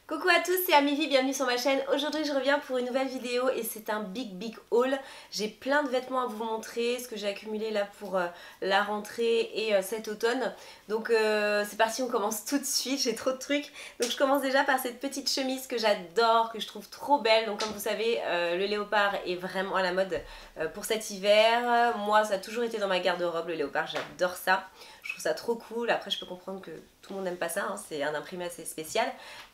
Coucou à tous, c'est Amivi, bienvenue sur ma chaîne. Aujourd'hui je reviens pour une nouvelle vidéo et c'est un big haul. J'ai plein de vêtements à vous montrer, ce que j'ai accumulé là pour la rentrée et cet automne. Donc c'est parti, on commence tout de suite, j'ai trop de trucs. Donc je commence déjà par cette petite chemise que j'adore, que je trouve trop belle. Donc comme vous savez, le léopard est vraiment à la mode pour cet hiver. Moi ça a toujours été dans ma garde-robe, le léopard, j'adore ça. Je trouve ça trop cool. Après je peux comprendre que tout le monde n'aime pas ça, hein. C'est un imprimé assez spécial.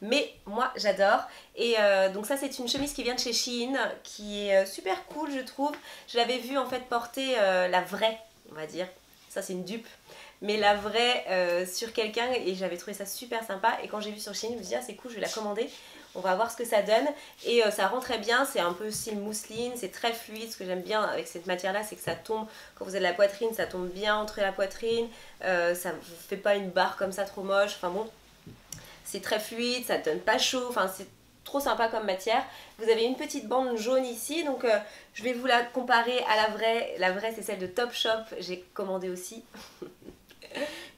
Mais moi j'adore. Et donc ça c'est une chemise qui vient de chez Shein, qui est super cool je trouve. Je l'avais vue en fait porter la vraie, on va dire. Ça c'est une dupe. Mais la vraie sur quelqu'un et j'avais trouvé ça super sympa. Et quand j'ai vu sur Shein, je me suis dit ah c'est cool, je vais la commander. On va voir ce que ça donne. Et ça rend très bien, c'est un peu style mousseline, c'est très fluide. Ce que j'aime bien avec cette matière là, c'est que ça tombe, quand vous avez la poitrine, ça tombe bien entre la poitrine. Ça ne vous fait pas une barre comme ça trop moche. Enfin bon, c'est très fluide, ça ne donne pas chaud. Enfin c'est trop sympa comme matière. Vous avez une petite bande jaune ici, donc je vais vous la comparer à la vraie. La vraie c'est celle de Topshop, j'ai commandé aussi.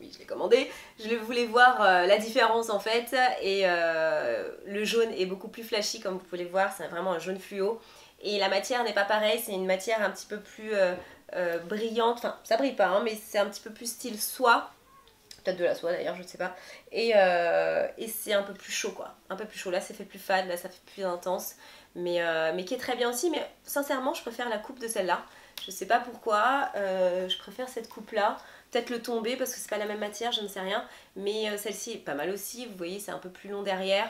Oui, je l'ai commandé. Je voulais voir la différence en fait. Et le jaune est beaucoup plus flashy comme vous pouvez le voir. C'est vraiment un jaune fluo. Et la matière n'est pas pareille. C'est une matière un petit peu plus brillante. Enfin, ça brille pas, hein, mais c'est un petit peu plus style soie. Peut-être de la soie d'ailleurs, je ne sais pas. Et c'est un peu plus chaud quoi. Un peu plus chaud. Là, ça fait plus fade. Là, ça fait plus intense. Mais qui est très bien aussi. Mais sincèrement, je préfère la coupe de celle-là. Je sais pas pourquoi. Je préfère cette coupe-là. Peut-être le tomber parce que c'est pas la même matière, je ne sais rien. Mais celle-ci est pas mal aussi. Vous voyez, c'est un peu plus long derrière.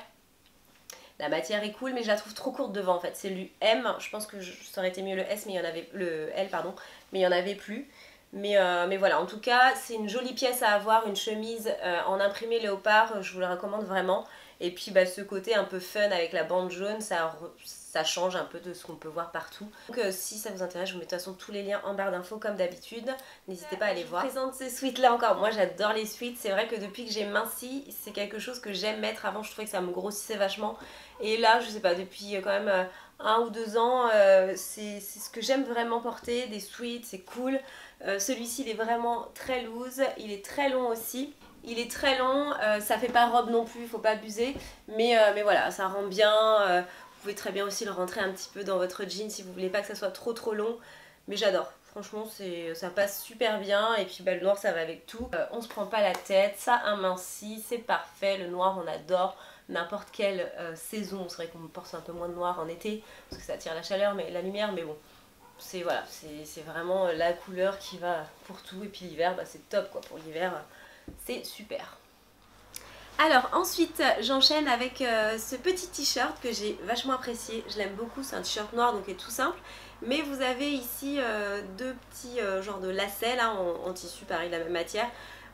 La matière est cool, mais je la trouve trop courte devant en fait. C'est lu M. Je pense que ça aurait été mieux le S, mais il y en avait le L, pardon. Mais il y en avait plus. Mais voilà, en tout cas, c'est une jolie pièce à avoir, une chemise en imprimé léopard. Je vous la recommande vraiment. Et puis ce côté un peu fun avec la bande jaune, ça change un peu de ce qu'on peut voir partout. Donc si ça vous intéresse, je vous mets de toute façon tous les liens en barre d'infos comme d'habitude. N'hésitez pas à aller voir. Je vous présente ce sweat là encore. Moi j'adore les sweats. C'est vrai que depuis que j'ai minci, c'est quelque chose que j'aime mettre. Avant je trouvais que ça me grossissait vachement. Et là je sais pas, depuis quand même 1 ou 2 ans, c'est ce que j'aime vraiment porter. Des sweats, c'est cool. Celui-ci il est vraiment très loose. Il est très long aussi. Il est très long, ça fait pas robe non plus, il faut pas abuser, mais voilà, ça rend bien. Vous pouvez très bien aussi le rentrer un petit peu dans votre jean si vous voulez pas que ça soit trop long, mais j'adore. Franchement, ça passe super bien, et puis le noir ça va avec tout. On se prend pas la tête, ça amincit, c'est parfait, le noir on adore. N'importe quelle saison, c'est vrai qu'on porte un peu moins de noir en été, parce que ça attire la chaleur, mais la lumière, mais bon. C'est voilà, c'est vraiment la couleur qui va pour tout, et puis l'hiver, c'est top quoi, pour l'hiver. C'est super. Alors ensuite j'enchaîne avec ce petit t-shirt que j'ai vachement apprécié. Je l'aime beaucoup, c'est un t-shirt noir donc il est tout simple. Mais vous avez ici deux petits genres de lacets là en tissu pareil, la même matière.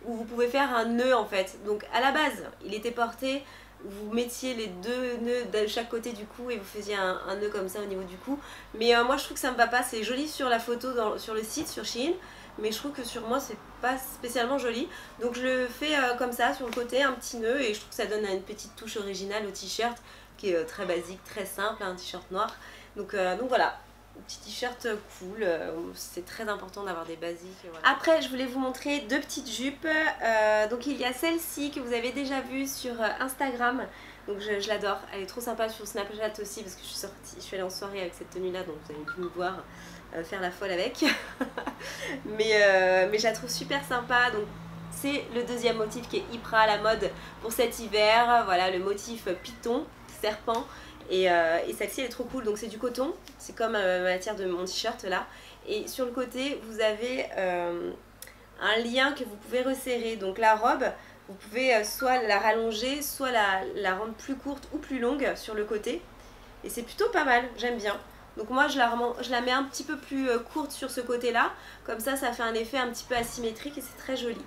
Où vous pouvez faire un nœud en fait. Donc à la base il était porté, vous mettiez les deux nœuds de chaque côté du cou et vous faisiez un nœud comme ça au niveau du cou. Mais moi je trouve que ça me va pas, c'est joli sur la photo sur le site, sur Shein. Mais je trouve que sur moi c'est pas spécialement joli. Donc je le fais comme ça sur le côté, un petit nœud. Et je trouve que ça donne une petite touche originale au t-shirt qui est très basique, très simple, un t-shirt noir. Donc voilà, un petit t-shirt cool. C'est très important d'avoir des basiques. Voilà. Après je voulais vous montrer deux petites jupes. Donc il y a celle-ci que vous avez déjà vue sur Instagram. Donc je l'adore, elle est trop sympa sur Snapchat aussi parce que je suis allée en soirée avec cette tenue là, donc vous avez pu me voir faire la folle avec. mais je la trouve super sympa. Donc c'est le deuxième motif qui est hyper à la mode pour cet hiver. Voilà le motif python, serpent. Et celle-ci elle est trop cool, donc c'est du coton, c'est comme la matière de mon t-shirt là. Et sur le côté vous avez un lien que vous pouvez resserrer. Donc la robe, vous pouvez soit la rallonger, soit la rendre plus courte ou plus longue sur le côté. Et c'est plutôt pas mal, j'aime bien. Donc moi je la mets un petit peu plus courte sur ce côté là. Comme ça fait un effet un petit peu asymétrique et c'est très joli.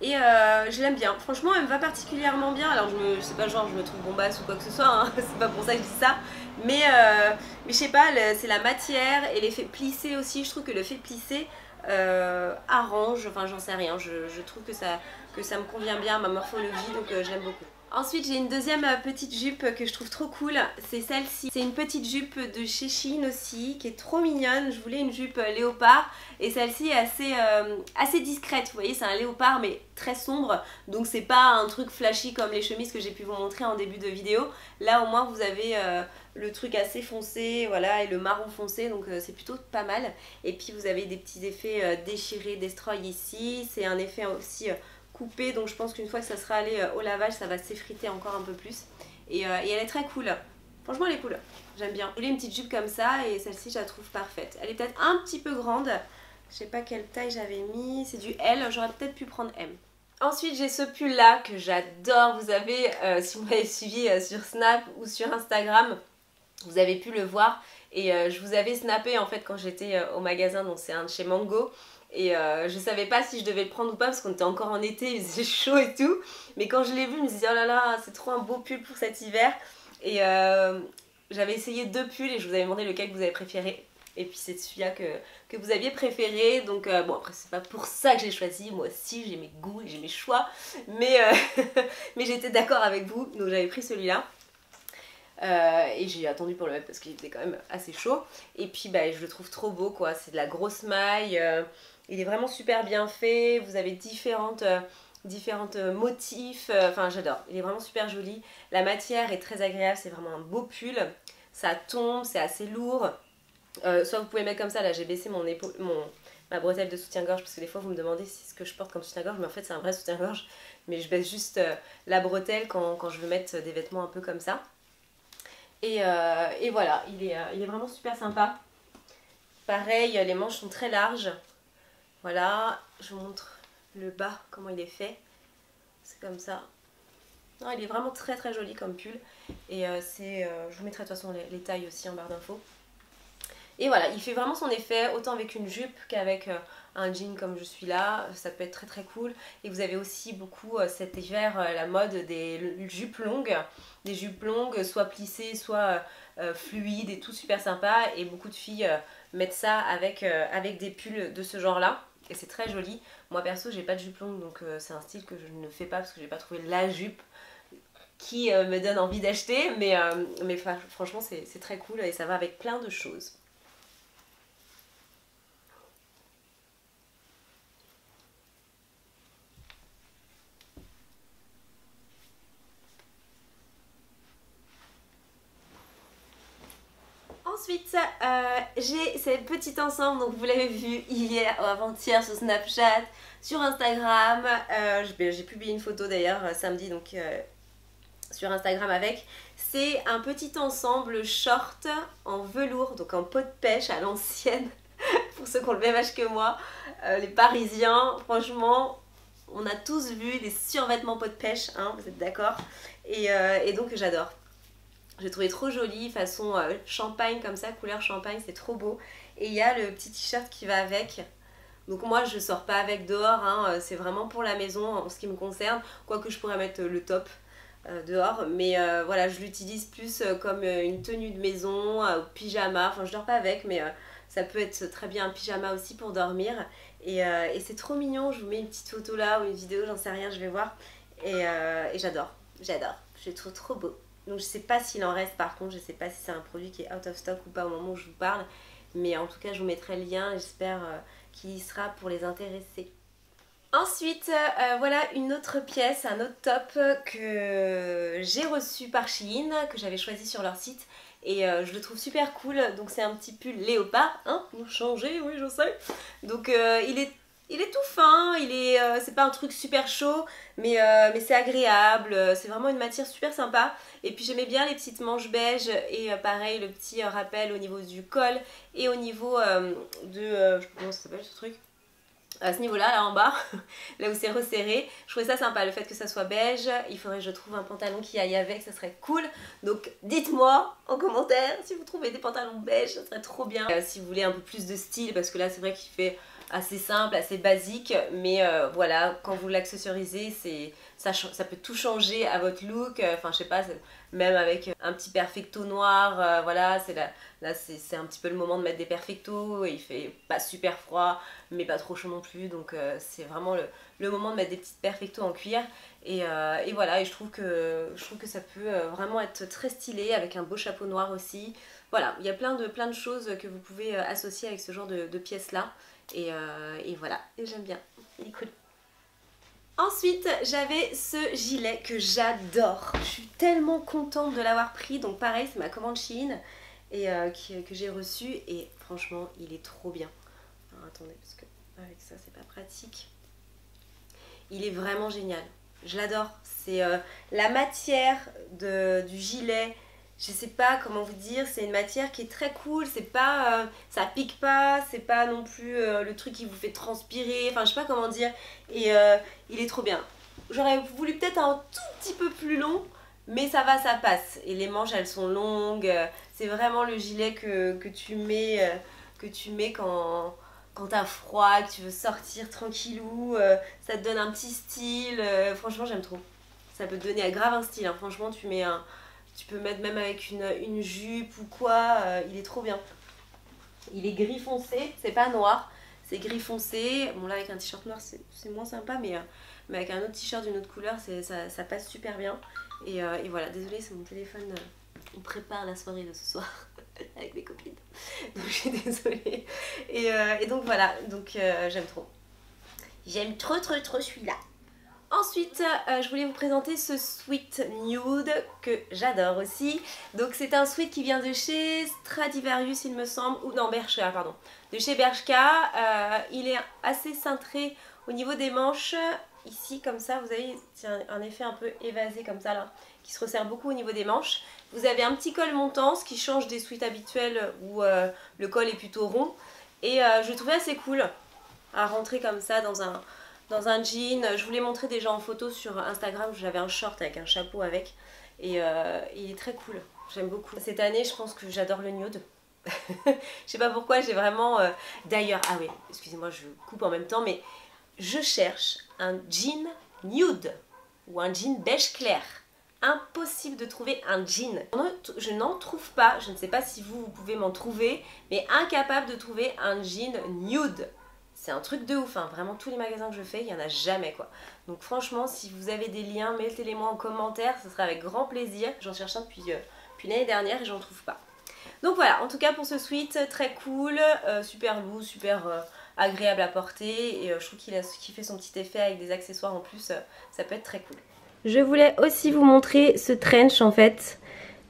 Et je l'aime bien, franchement elle me va particulièrement bien. Alors c'est pas genre je me trouve bombasse ou quoi que ce soit, hein. C'est pas pour ça que je dis ça. Mais je sais pas, c'est la matière et l'effet plissé aussi. Je trouve que le fait plissé arrange, enfin j'en sais rien. Je trouve que ça me convient bien à ma morphologie, donc je l'aime beaucoup. Ensuite j'ai une deuxième petite jupe que je trouve trop cool, c'est celle-ci. C'est une petite jupe de chez Shein aussi, qui est trop mignonne. Je voulais une jupe léopard et celle-ci est assez discrète. Vous voyez, c'est un léopard mais très sombre, donc c'est pas un truc flashy comme les chemises que j'ai pu vous montrer en début de vidéo. Là au moins vous avez le truc assez foncé, voilà, et le marron foncé, donc c'est plutôt pas mal. Et puis vous avez des petits effets déchirés, destroy ici, c'est un effet aussi coupé, donc je pense qu'une fois que ça sera allé au lavage, ça va s'effriter encore un peu plus. Et elle est très cool. Franchement, elle est cool. J'aime bien. Je voulais une petite jupe comme ça et celle-ci, je la trouve parfaite. Elle est peut-être un petit peu grande. Je sais pas quelle taille j'avais mis. C'est du L. J'aurais peut-être pu prendre M. Ensuite, j'ai ce pull là que j'adore. Vous avez, si vous m'avez suivi sur Snap ou sur Instagram, vous avez pu le voir. Et je vous avais snappé en fait quand j'étais au magasin. Donc c'est un de chez Mango. Et je savais pas si je devais le prendre ou pas parce qu'on était encore en été, il faisait chaud et tout. Mais quand je l'ai vu, je me suis dit oh là là, c'est trop un beau pull pour cet hiver. Et j'avais essayé 2 pulls et je vous avais demandé lequel vous avez préféré. Et puis c'est celui-là que vous aviez préféré. Donc bon, après c'est pas pour ça que j'ai choisi. Moi aussi j'ai mes goûts et j'ai mes choix. Mais, mais j'étais d'accord avec vous. Donc j'avais pris celui-là. Et j'ai attendu pour le mettre parce qu'il était quand même assez chaud. Et puis bah, je le trouve trop beau quoi. C'est de la grosse maille. Il est vraiment super bien fait. Vous avez différentes motifs. Enfin j'adore. Il est vraiment super joli. La matière est très agréable. C'est vraiment un beau pull. Ça tombe. C'est assez lourd. Soit vous pouvez mettre comme ça. Là j'ai baissé ma bretelle de soutien-gorge parce que des fois vous me demandez si c'est ce que je porte comme soutien-gorge. Mais en fait c'est un vrai soutien-gorge. Mais je baisse juste la bretelle quand je veux mettre des vêtements un peu comme ça. Et voilà, il est vraiment super sympa. Pareil, les manches sont très larges. Voilà, je vous montre le bas, comment il est fait. C'est comme ça. Non, il est vraiment très très joli comme pull. Et je vous mettrai de toute façon les tailles aussi en barre d'infos. Et voilà, il fait vraiment son effet, autant avec une jupe qu'avec un jean comme je suis là. Ça peut être très très cool. Et vous avez aussi beaucoup cet hiver la mode des jupes longues. Des jupes longues, soit plissées, soit fluides et tout super sympa. Et beaucoup de filles mettent ça avec des pulls de ce genre là. Et c'est très joli. Moi perso j'ai pas de jupe longue, donc c'est un style que je ne fais pas parce que j'ai pas trouvé la jupe qui me donne envie d'acheter. Mais franchement c'est très cool et ça va avec plein de choses. Ensuite, j'ai ce petit ensemble, donc vous l'avez vu hier ou avant-hier sur Snapchat, sur Instagram. J'ai publié une photo d'ailleurs samedi, donc sur Instagram avec. C'est un petit ensemble short en velours, donc en peau de pêche à l'ancienne, pour ceux qui ont le même âge que moi. Les Parisiens, franchement, on a tous vu des survêtements peau de pêche, hein, vous êtes d'accord? Et donc j'adore. J'ai trouvé trop joli, façon champagne comme ça, couleur champagne, c'est trop beau. Et il y a le petit t-shirt qui va avec. Donc moi je sors pas avec dehors, hein, c'est vraiment pour la maison en ce qui me concerne. Quoique je pourrais mettre le top dehors. Mais voilà, je l'utilise plus comme une tenue de maison, pyjama. Enfin je dors pas avec, mais ça peut être très bien un pyjama aussi pour dormir. Et c'est trop mignon, je vous mets une petite photo là ou une vidéo, j'en sais rien, je vais voir. Et j'adore, je le trouve trop beau. Donc je sais pas s'il en reste par contre, je sais pas si c'est un produit qui est out of stock ou pas au moment où je vous parle. Mais en tout cas je vous mettrai le lien, j'espère qu'il y sera pour les intéresser. Ensuite, voilà une autre pièce, un autre top que j'ai reçu par Shein, que j'avais choisi sur leur site. Et je le trouve super cool, donc c'est un petit pull léopard, hein, pour changer, oui je sais. Donc il est tout fin, c'est pas un truc super chaud, mais c'est agréable, c'est vraiment une matière super sympa. Et puis j'aimais bien les petites manches beige et pareil le petit rappel au niveau du col et au niveau je sais pas comment ça s'appelle ce truc. À ce niveau-là, là en bas, là où c'est resserré, je trouvais ça sympa, le fait que ça soit beige. Il faudrait que je trouve un pantalon qui aille avec, ça serait cool. Donc dites-moi en commentaire si vous trouvez des pantalons beige, ça serait trop bien. Si vous voulez un peu plus de style, parce que là c'est vrai qu'il fait assez simple, assez basique, mais voilà, quand vous l'accessorisez, ça peut tout changer à votre look. Enfin, je sais pas, même avec un petit perfecto noir, voilà, là c'est un petit peu le moment de mettre des perfectos. Il fait pas super froid, mais pas trop chaud non plus, donc c'est vraiment le moment de mettre des petites perfectos en cuir. Et voilà, et je trouve que ça peut vraiment être très stylé avec un beau chapeau noir aussi. Voilà, il y a plein de choses que vous pouvez associer avec ce genre de pièces là. Et voilà, et j'aime bien, il est cool. Ensuite, j'avais ce gilet que j'adore. Je suis tellement contente de l'avoir pris. Donc pareil, c'est ma commande Shein et que j'ai reçue. Et franchement, il est trop bien. Alors attendez, parce que avec ça, c'est pas pratique. Il est vraiment génial. Je l'adore. C'est la matière du gilet. Je sais pas comment vous dire, c'est une matière qui est très cool, c'est pas, ça pique pas, c'est pas non plus le truc qui vous fait transpirer, enfin je sais pas comment dire, et il est trop bien. J'aurais voulu peut-être un tout petit peu plus long, mais ça va, ça passe, et les manches elles sont longues, c'est vraiment le gilet que tu mets quand t'as froid, que tu veux sortir tranquillou, ça te donne un petit style, franchement j'aime trop. Ça peut te donner grave un style, hein. Franchement tu peux mettre même avec une jupe ou quoi, il est trop bien. Il est gris foncé, c'est pas noir, c'est gris foncé. Bon là avec un t-shirt noir c'est moins sympa, mais avec un autre t-shirt d'une autre couleur ça passe super bien. Et voilà, désolée c'est mon téléphone, on prépare la soirée de ce soir avec mes copines. Donc je suis désolée. Et donc voilà, donc j'aime trop. J'aime trop celui-là. Ensuite, je voulais vous présenter ce sweat nude que j'adore aussi. Donc c'est un sweat qui vient de chez Stradivarius il me semble, ou non Bershka pardon. De chez Bershka, il est assez cintré au niveau des manches. Ici comme ça, vous avez un effet un peu évasé comme ça là, qui se resserre beaucoup au niveau des manches. Vous avez un petit col montant, ce qui change des sweats habituels où le col est plutôt rond. Et je le trouvais assez cool à rentrer comme ça dans un jean. Je vous l'ai montré déjà en photo sur Instagram, j'avais un short avec un chapeau avec. Et il est très cool, j'aime beaucoup. Cette année, je pense que j'adore le nude. Je sais pas pourquoi, j'ai vraiment... D'ailleurs, ah oui, excusez-moi, je coupe en même temps, mais je cherche un jean nude ou un jean beige clair. Impossible de trouver un jean. Je n'en trouve pas, je ne sais pas si vous pouvez m'en trouver, mais incapable de trouver un jean nude. C'est un truc de ouf, hein. Vraiment tous les magasins que je fais, il n'y en a jamais quoi. Donc franchement, si vous avez des liens, mettez-les moi en commentaire, ce sera avec grand plaisir. J'en cherche un depuis l'année dernière et j'en trouve pas. Donc voilà, en tout cas pour ce sweat, très cool, super loose, super agréable à porter. Et je trouve qu'il fait son petit effet avec des accessoires en plus, ça peut être très cool. Je voulais aussi vous montrer ce trench en fait.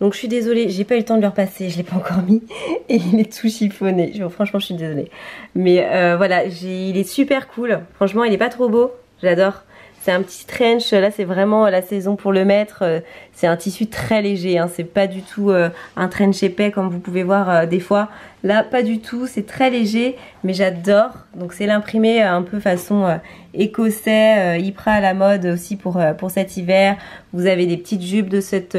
Donc je suis désolée, j'ai pas eu le temps de le repasser, je l'ai pas encore mis et il est tout chiffonné. Franchement je suis désolée. Mais voilà, il est super cool. Franchement il est pas trop beau, j'adore. C'est un petit trench, là c'est vraiment la saison pour le mettre. C'est un tissu très léger, hein. C'est pas du tout un trench épais comme vous pouvez voir des fois. Là pas du tout, c'est très léger mais j'adore. Donc c'est l'imprimé un peu façon écossais, Ypres à la mode aussi pour cet hiver. Vous avez des petites jupes de cet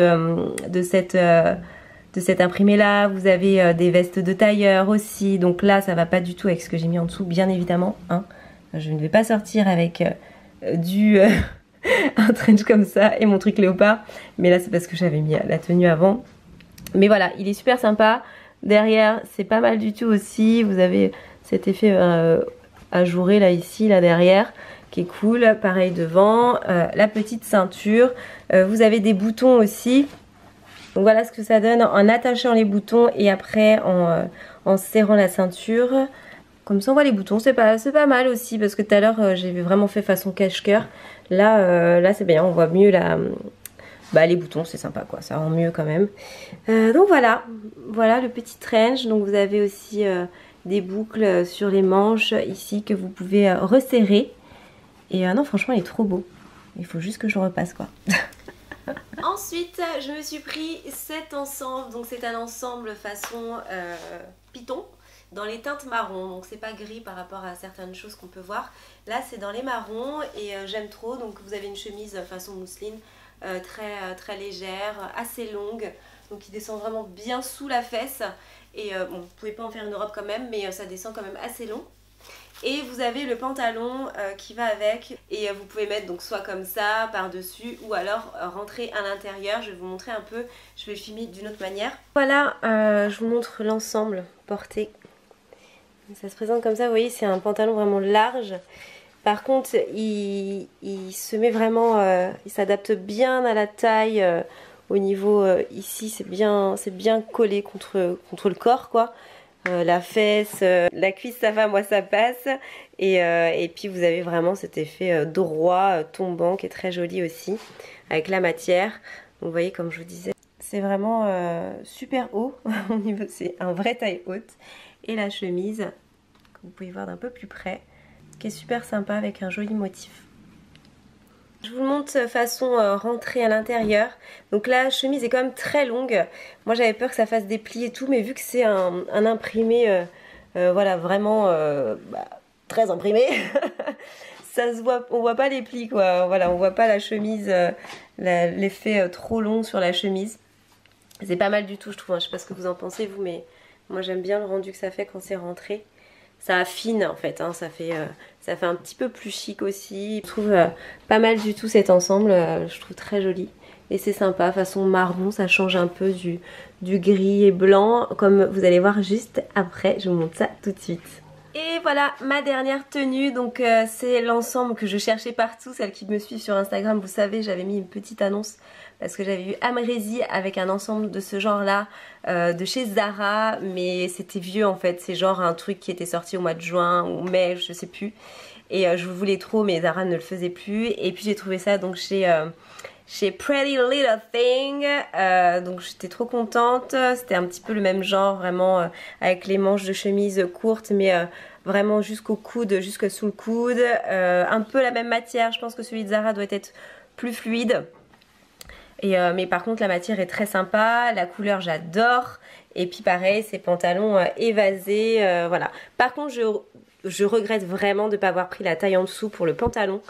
imprimé là. Vous avez des vestes de tailleur aussi. Donc là ça va pas du tout avec ce que j'ai mis en dessous bien évidemment, hein. Je ne vais pas sortir avec... un trench comme ça et mon truc léopard, mais là c'est parce que j'avais mis la tenue avant. Mais voilà, il est super sympa. Derrière c'est pas mal du tout aussi, vous avez cet effet ajouré là ici, là derrière, qui est cool. Pareil devant, la petite ceinture, vous avez des boutons aussi. Donc voilà ce que ça donne en attachant les boutons et après en serrant la ceinture. Comme ça on voit les boutons, c'est pas mal aussi parce que tout à l'heure j'ai vraiment fait façon cache-cœur. Là c'est bien, on voit mieux les boutons, c'est sympa quoi, ça rend mieux quand même. Donc voilà le petit trench. Donc vous avez aussi des boucles sur les manches ici que vous pouvez resserrer. Et non franchement il est trop beau, il faut juste que je repasse quoi. Ensuite je me suis pris cet ensemble, donc c'est un ensemble façon python. Dans les teintes marron, donc c'est pas gris par rapport à certaines choses qu'on peut voir. Là c'est dans les marrons et j'aime trop. Donc vous avez une chemise façon mousseline très légère, assez longue, donc qui descend vraiment bien sous la fesse. Et bon, vous pouvez pas en faire une robe quand même, mais ça descend quand même assez long. Et vous avez le pantalon qui va avec et vous pouvez mettre donc soit comme ça par dessus ou alors rentrer à l'intérieur. Je vais vous montrer un peu, je vais le filmer d'une autre manière. Voilà, je vous montre l'ensemble porté. Ça se présente comme ça, vous voyez, c'est un pantalon vraiment large. Par contre, il se met vraiment, il s'adapte bien à la taille. Au niveau ici, c'est bien collé contre le corps, quoi. La fesse, la cuisse, ça va, moi ça passe. Et puis vous avez vraiment cet effet droit, tombant, qui est très joli aussi, avec la matière. Donc, vous voyez, comme je vous disais, c'est vraiment super haut. Au niveau, c'est un vrai taille haute. Et la chemise, que vous pouvez voir d'un peu plus près, qui est super sympa avec un joli motif. Je vous le montre façon rentrée à l'intérieur. Donc la chemise est quand même très longue. Moi j'avais peur que ça fasse des plis et tout, mais vu que c'est un imprimé, voilà, vraiment très imprimé, ça se voit, on voit pas les plis, quoi. Voilà, on voit pas la chemise, l'effet trop long sur la chemise. C'est pas mal du tout, je trouve. Je sais pas ce que vous en pensez vous, mais moi j'aime bien le rendu que ça fait quand c'est rentré. Ça affine en fait, hein, ça fait un petit peu plus chic aussi. Je trouve pas mal du tout cet ensemble, je trouve très joli. Et c'est sympa, façon marron, ça change un peu du gris et blanc, comme vous allez voir juste après, je vous montre ça tout de suite. Et voilà ma dernière tenue, donc c'est l'ensemble que je cherchais partout. Celles qui me suivent sur Instagram, vous savez, j'avais mis une petite annonce parce que j'avais vu Amrézy avec un ensemble de ce genre là de chez Zara, mais c'était vieux en fait, c'est genre un truc qui était sorti au mois de juin ou mai, je sais plus, et je voulais trop mais Zara ne le faisait plus. Et puis j'ai trouvé ça donc chez Pretty Little Thing, donc j'étais trop contente. C'était un petit peu le même genre, vraiment avec les manches de chemise courtes mais vraiment jusqu'au coude, jusque sous le coude, un peu la même matière. Je pense que celui de Zara doit être plus fluide. Mais par contre la matière est très sympa, la couleur j'adore. Et puis pareil, ces pantalons évasés, voilà. Par contre je regrette vraiment de ne pas avoir pris la taille en dessous pour le pantalon,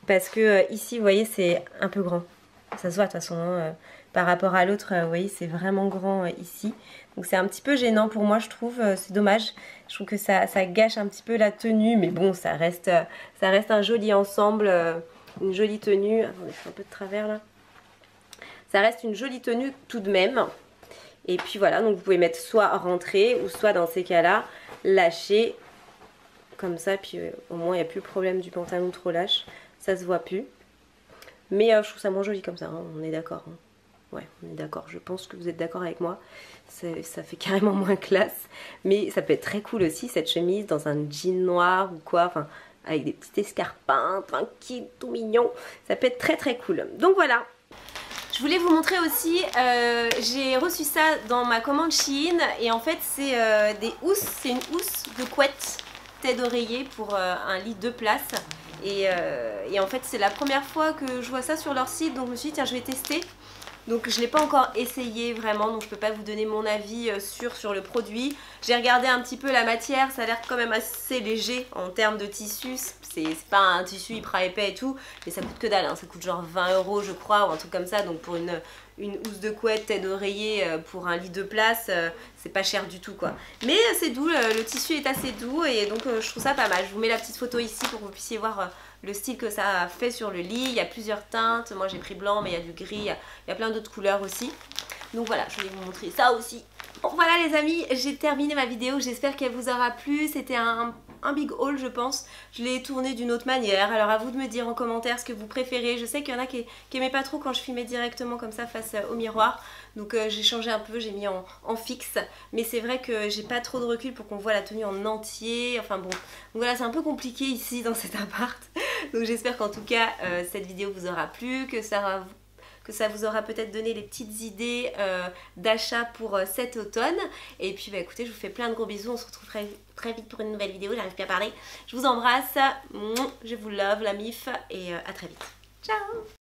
parce que ici vous voyez c'est un peu grand. Ça se voit de toute façon, hein, par rapport à l'autre, vous voyez c'est vraiment grand ici. Donc c'est un petit peu gênant pour moi, je trouve, c'est dommage. Je trouve que ça gâche un petit peu la tenue, mais bon ça reste un joli ensemble, une jolie tenue. Attendez, je fais un peu de travers là. Ça reste une jolie tenue tout de même. Et puis voilà, donc vous pouvez mettre soit rentrée ou soit dans ces cas-là lâcher comme ça. Puis au moins il n'y a plus le problème du pantalon trop lâche. Ça se voit plus. Mais je trouve ça moins joli comme ça, hein, on est d'accord. Hein. Ouais, on est d'accord. Je pense que vous êtes d'accord avec moi. Ça fait carrément moins classe. Mais ça peut être très cool aussi cette chemise dans un jean noir ou quoi. Enfin, avec des petits escarpins, tranquille, tout mignon. Ça peut être très très cool. Donc voilà. Je voulais vous montrer aussi, j'ai reçu ça dans ma commande Shein et en fait c'est des housses, c'est une housse de couette tête d'oreiller pour un lit 2 places et en fait c'est la première fois que je vois ça sur leur site, donc je me suis dit tiens je vais tester. Donc je ne l'ai pas encore essayé vraiment, donc je ne peux pas vous donner mon avis sur le produit. J'ai regardé un petit peu la matière, ça a l'air quand même assez léger en termes de tissu. C'est pas un tissu hyper épais et tout, mais ça coûte que dalle, hein. Ça coûte genre 20 € je crois ou un truc comme ça. Donc pour une housse de couette tête d'oreiller pour un lit 2 places, c'est pas cher du tout quoi. Mais c'est doux, le tissu est assez doux et donc je trouve ça pas mal. Je vous mets la petite photo ici pour que vous puissiez voir le style que ça a fait sur le lit. Il y a plusieurs teintes, moi j'ai pris blanc mais il y a du gris, il y a plein d'autres couleurs aussi. Donc voilà, je voulais vous montrer ça aussi. Bon voilà les amis, j'ai terminé ma vidéo, j'espère qu'elle vous aura plu. C'était un big haul je pense. Je l'ai tourné d'une autre manière, alors à vous de me dire en commentaire ce que vous préférez. Je sais qu'il y en a qui aimaient pas trop quand je filmais directement comme ça face au miroir. Donc j'ai changé un peu, j'ai mis en fixe. Mais c'est vrai que j'ai pas trop de recul pour qu'on voit la tenue en entier. Enfin bon, donc voilà, c'est un peu compliqué ici dans cet appart. Donc j'espère qu'en tout cas cette vidéo vous aura plu, que ça vous aura peut-être donné des petites idées d'achat pour cet automne. Et puis bah écoutez, je vous fais plein de gros bisous, on se retrouve très vite pour une nouvelle vidéo, j'arrive plus à parler. Je vous embrasse, je vous love la mif et à très vite. Ciao!